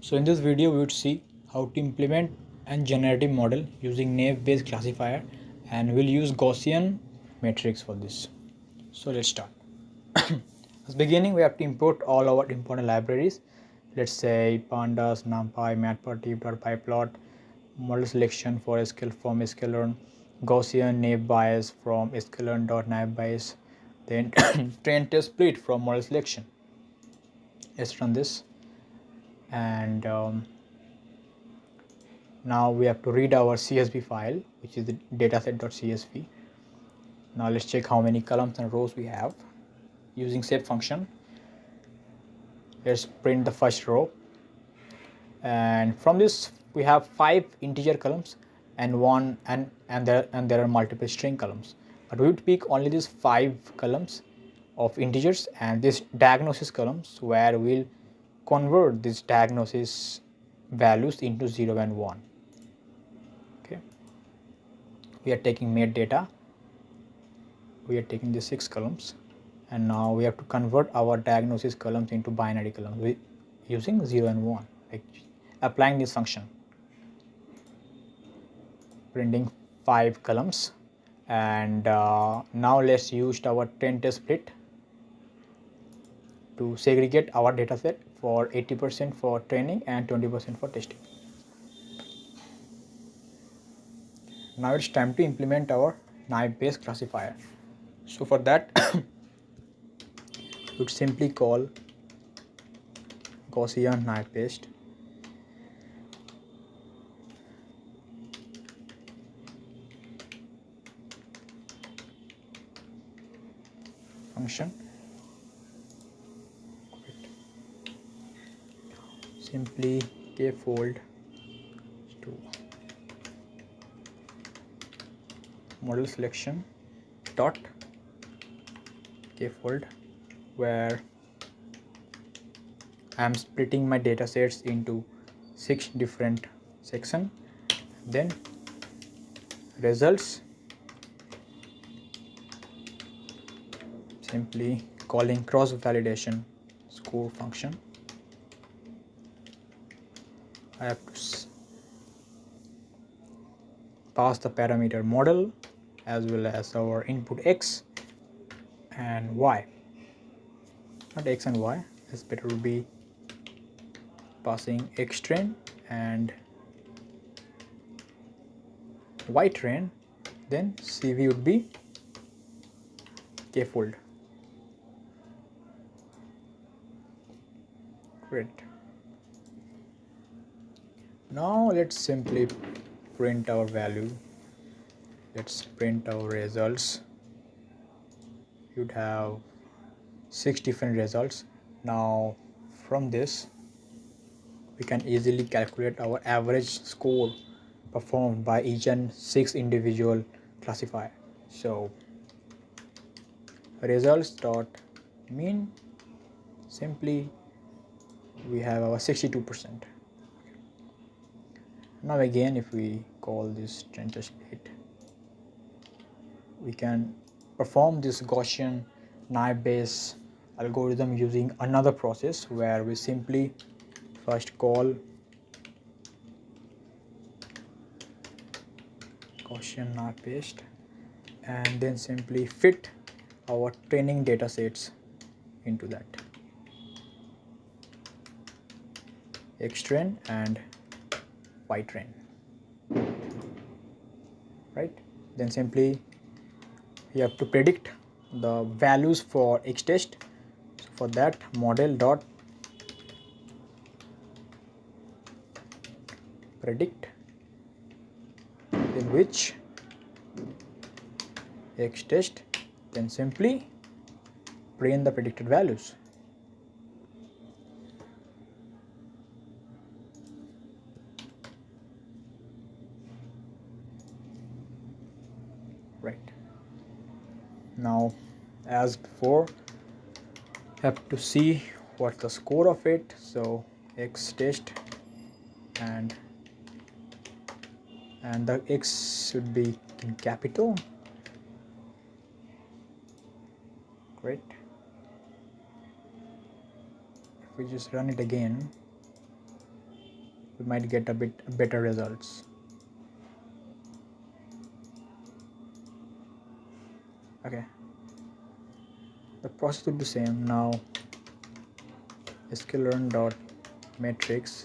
So in this video we would see how to implement a generative model using Naive-Bayes classifier, and we'll use Gaussian matrix for this. So let's start. As beginning we have to import all our important libraries. Let's say pandas, numpy, matplotlib, pyplot, model selection for from sklearn, Gaussian Naive-Bayes from sklearn.naive-bayes, then train test split from model selection. Let's run this, and now we have to read our CSV file, which is the dataset.csv. Now let's check how many columns and rows we have. Using save function, let's print the first row, and from this we have 5 integer columns and there are multiple string columns, but we would pick only these 5 columns of integers and this diagnosis columns, where we'll convert these diagnosis values into 0 and 1. Okay, we are taking made data, we are taking the 6 columns, and now we have to convert our diagnosis columns into binary columns using 0 and 1, like applying this function, printing 5 columns. And now let's use our train test split to segregate our dataset for 80% for training and 20% for testing. Now it's time to implement our Naive-Bayes classifier. So for that we would simply call Gaussian Naive-Bayes function. Simply k-fold to model selection dot k-fold, where I am splitting my data sets into 6 different sections. Then results, simply calling cross validation score function. I have to pass the parameter model as well as our input x and y. Not x and y, it's better to be passing x train and y train. Then CV would be k-fold. Great. Now let's simply print our value. Let's print our results. You'd have 6 different results. Now from this we can easily calculate our average score performed by each and 6 individual classifier. So results dot mean, simply we have our 62%. Now again, if we call this train test split, we can perform this Gaussian Naive-Bayes algorithm using another process, where we simply first call Gaussian Naive-Bayes and then simply fit our training data sets into that, x train and y train, right? Then simply you have to predict the values for x test. So for that, model dot predict, in which x test, then simply print the predicted values. Right. Now as before, have to see what's the score of it. So x test and the x should be in capital. Great. If we just run it again, we might get a bit better results. Okay, the process would be same. Now sklearn dot matrix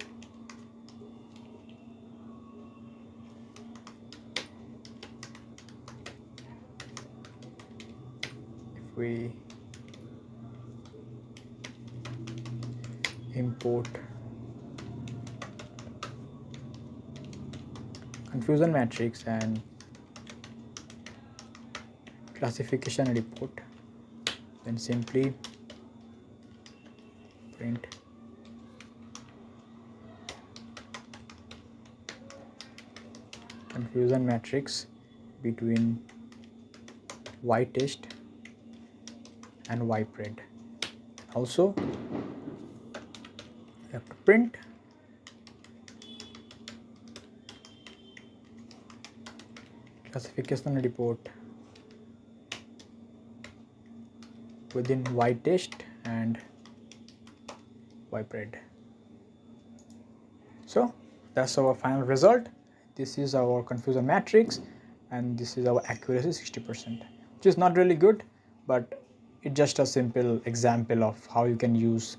if we import confusion matrix and classification report, then simply print confusion matrix between y test and y pred. Also you have to print classification report within y test and y pred. So that's our final result. This is our confusion matrix and this is our accuracy 60%, which is not really good, but it's just a simple example of how you can use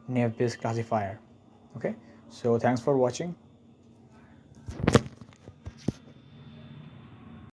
Naive-Bayes classifier. Okay, so thanks for watching.